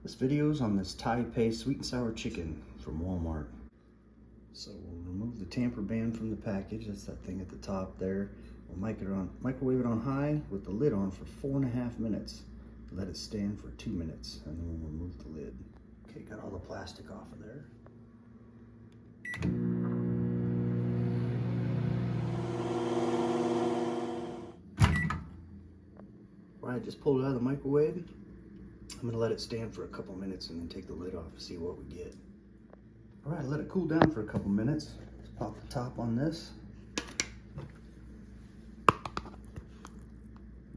This video's on this Tai Pei sweet and sour chicken from Wal Mart. So we'll remove the tamper band from the package. That's that thing at the top there. We'll microwave it on high with the lid on for 4.5 minutes. Let it stand for 2 minutes, and then we'll remove the lid. Okay, got all the plastic off of there. All right, just pulled it out of the microwave. I'm gonna let it stand for a couple minutes and then take the lid off and see what we get. All right, let it cool down for a couple minutes. Let's pop the top on this.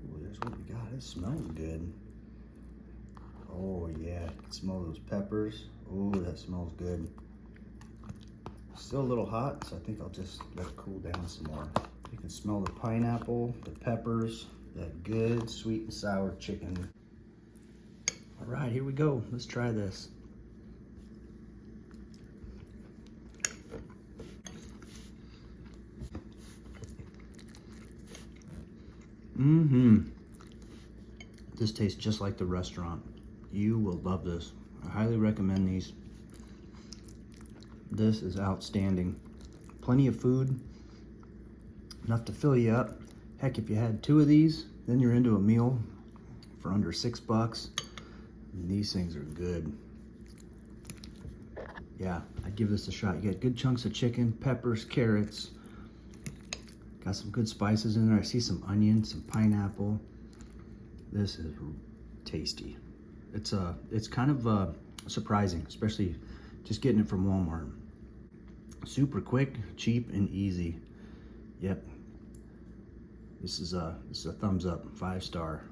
Ooh, there's what we got. It smells good. Oh yeah, I can smell those peppers. Oh, that smells good. Still a little hot, so I think I'll just let it cool down some more. You can smell the pineapple, the peppers, that good sweet and sour chicken. All right, here we go. Let's try this. This tastes just like the restaurant. You will love this. I highly recommend these. This is outstanding. Plenty of food, enough to fill you up. Heck, if you had 2 of these, then you're into a meal for under $6. And these things are good. Yeah, I'd give this a shot. You get good chunks of chicken, peppers, carrots. Got some good spices in there. I see some onion, some pineapple. This is tasty. It's kind of surprising, especially just getting it from Walmart. Super quick, cheap, and easy. Yep. This is a thumbs up, 5-star.